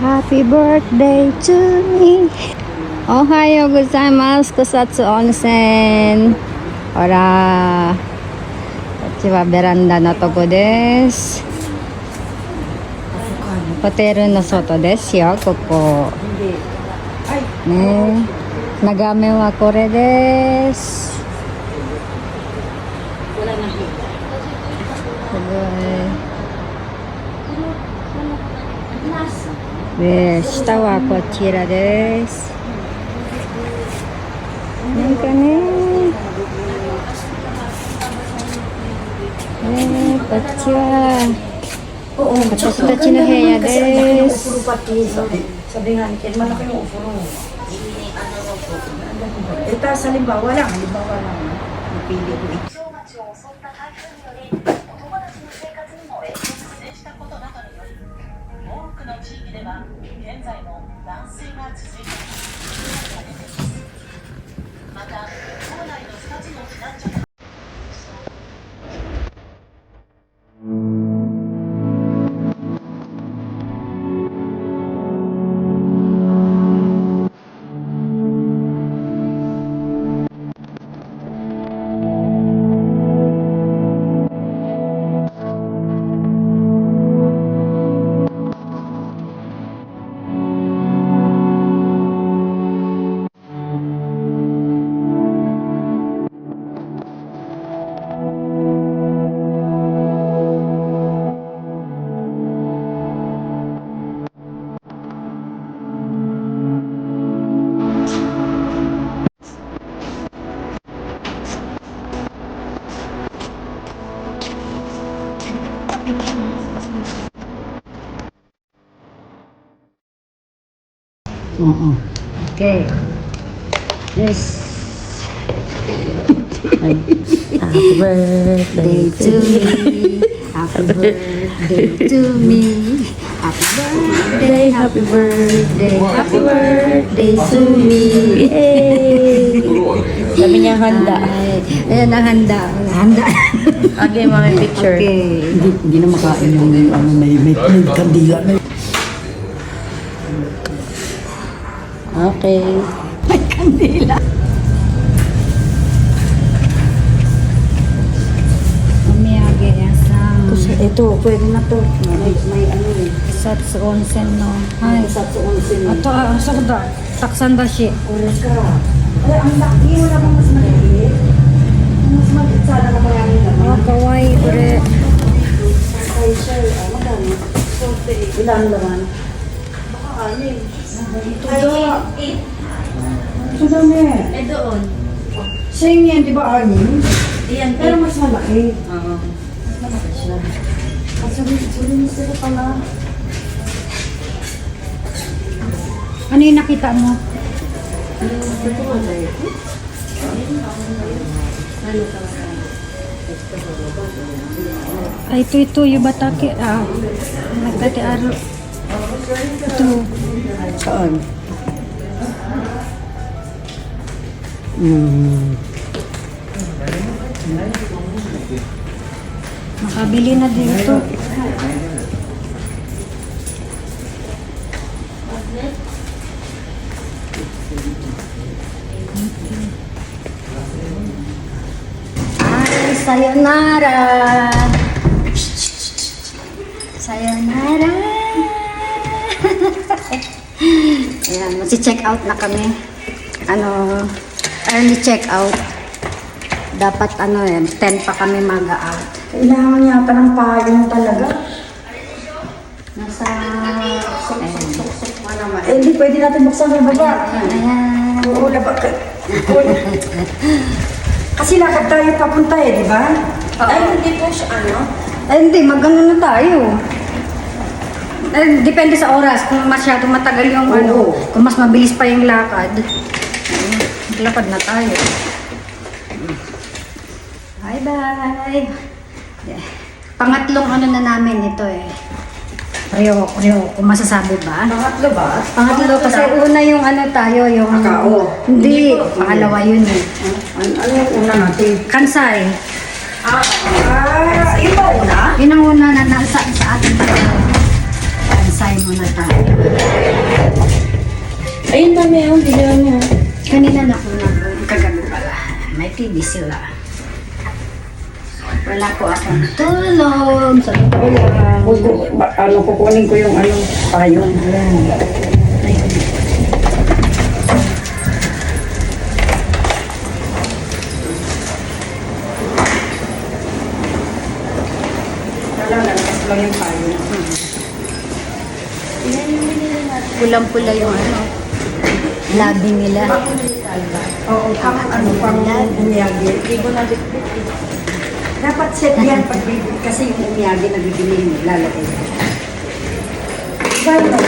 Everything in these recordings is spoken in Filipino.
Happy birthday to me. Ohayo gozaimasu. Kusatsu onsen. Hora. こっちはベランダのとこです。ホテルの外ですよ、ここ。ね、眺めはこれです。すごい。で、下はこちらです。なんかね。こっちは私たちの部屋です。Sabi nga, malaki yung ufuro. Ito, sa halimbawa lang, napili ko ito. うんOK yes Happy birthday to me happy birthday to me happy birthday Happy birthday, happy birthday to me. Yay! Sabi niya handa. Ayan ang handa Okay, mami picture. okay Hindi na makain yung may kandila na. Okay. may kandila umiyagi yasang Ito, pwede na to. May ano eh. Satsu onsen no hai Satsu onsen. ato asa da taksan da shi Oras ka. Ay, ang laki. Wala bang mas maliit? Mas maliit sana na maraming naman. oh kawaii ure Ay, sir. Magkano? Ilan naman? Baka anin. Ito da. Ito dami. doon. Sing yan, di ba anin? Iyan, Pero mas malaki. Oo. Mas malaki siya. Sorry, sila pala. ano yung nakita mo Ito nga tayo. ay ito yung batake nagkati aro ito Saan? makabili na dito ay sayonara sayonara ayan magsi-check out na kami early check out dapat 10 pa kami mag-out Kailangan yata ng payong talaga. nasa Sok-sok pa naman. Eh, hindi pwede natin buksan sa baba. ayan Oo, labak ka. Kasi lakad tayo papunta eh, di ba? Ay, hindi po siya ano? ay hindi magano na tayo depende sa oras kung masyado matagal yung kung mas mabilis pa yung lakad lakad na tayo bye bye pangatlong na namin ito eh Rio, kung masasabi ba? Pangatlo ba? Pangatlo kasi una yung tayo, yung Macao. Hindi, pangalawa yun eh. Ano yung una natin? Kansai. Yun ba una? Yun ang una na nasa sa atin tayo. Kansay muna tayo. marami yung video niya. Kanina na ko na kagabi pala. May TV sila. Wala po akong tulog. Sa totoo lang. Kukunin ko yung payong. Ayun. Lalabas lang yung payong. Pulang-pula yung labi nila. Oo, pang umiyagi. Dapat set yan pag kasi yung umiyagi na bibili mo, lalagay. Gano'n.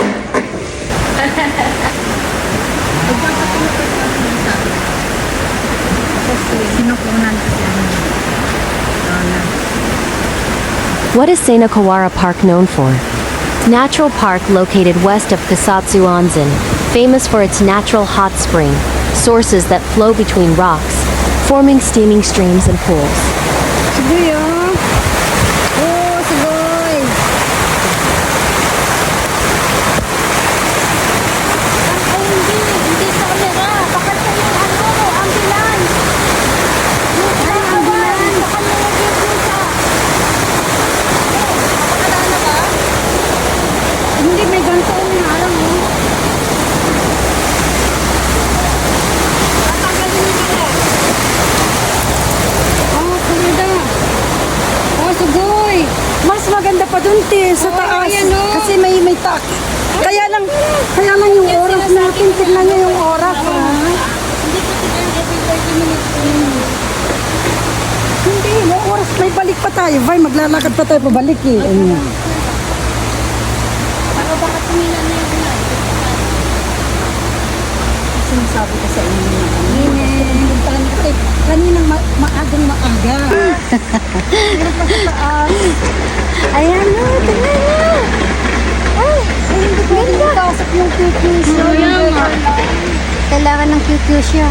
Sinukunan kasi What is Senokawara Park known for? Natural park located west of Kusatsu Onsen, famous for its natural hot spring, sources that flow between rocks, forming steaming streams and pools. Sugoy, oh. Oh, sugoy. Ay, hindi camera. Bakit sa yung ambulance? Ay, ambulance. Baka nalagay po siya. Napakadaan na ba? Hindi, may ganito yung harang, oh. Tatanggalin nila. Oh, kumida. Oh, sugoy. Mas maganda pa dun, te, sa taas. ayan, oh. Kasi may tak. Kaya lang yung oras natin. Tignan niyo yung oras. Hindi ko tignan every 30 minutes. Hindi, may oras. May balik pa tayo. Vay, maglalakad pa tayo pabalik eh. Pero baka tumila na yung ulan. Sinasabi ko sa inyo na puntahan kasi kaninang maagang maaga. Pero pa sa taas. Ayan na, tingnan na. Ay, hindi ko Pasok yung QQs. Kailangan ng QQ siya.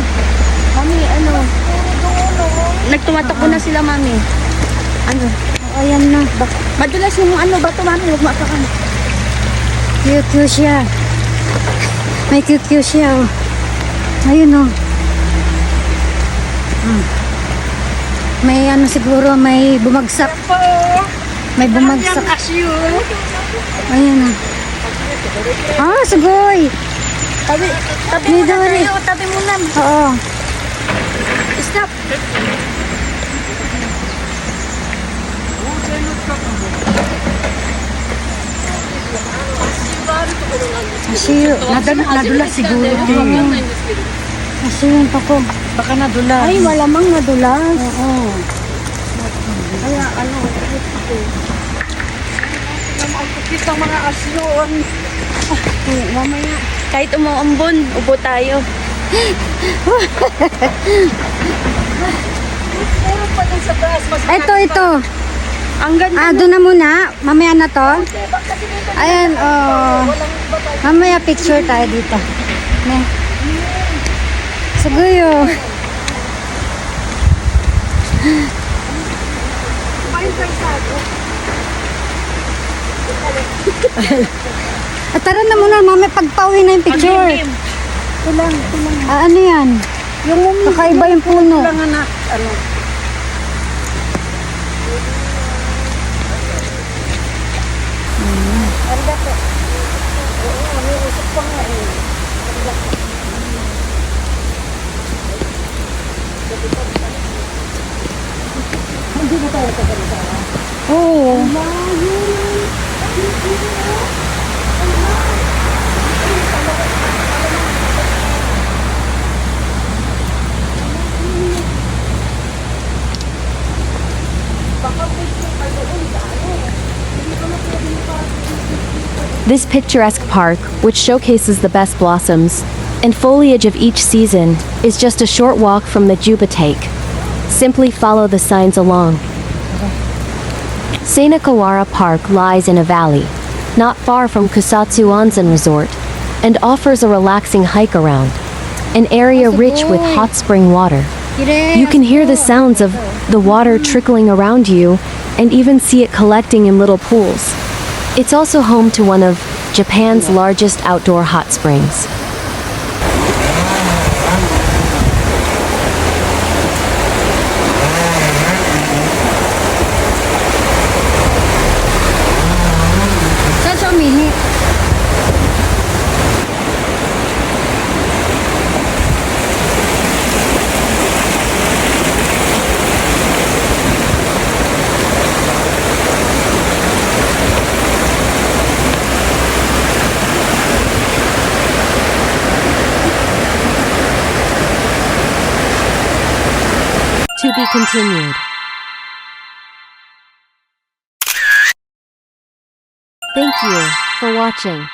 Mami, nagtumatakbo na sila, mami. Oh, ayan na. Madulas yung bato, mami. Huwag maapakan. QQ siya. May QQ siya. Oh. Ayun oh. May siguro, may bumagsak. May bumagsak. Ayan oh. Ah, sugoy. Tabi May muna dori. tayo. Tabi muna. Oo. Stop. Asiyo. Nadulas siguro. Asiyo pa ko. Baka nadulas. Ay, malamang nadulas. Oo. Kaya Kita mga asyon. mamaya. Kahit umuumbon, upo tayo. Meron pa dun sa bus. Ito. Ang ganda. Ah, doon na muna. Mamaya na to. Ayan, oh. Mamaya picture tayo dito. Ne. Suguyo. Tara na muna, mamaya pagpauwi na yung picture. Ilang. Ah, ano yan? Kakaiba yung puno. Ilang anak. Oo. This picturesque park, which showcases the best blossoms and foliage of each season, is just a short walk from the Juba Take. Simply follow the signs along. Senokawara Park lies in a valley, not far from Kusatsu Onsen Resort, and offers a relaxing hike around, an area rich with hot spring water. You can hear the sounds of the water trickling around you and even see it collecting in little pools. It's also home to one of Japan's largest outdoor hot springs. continued. Thank you for watching.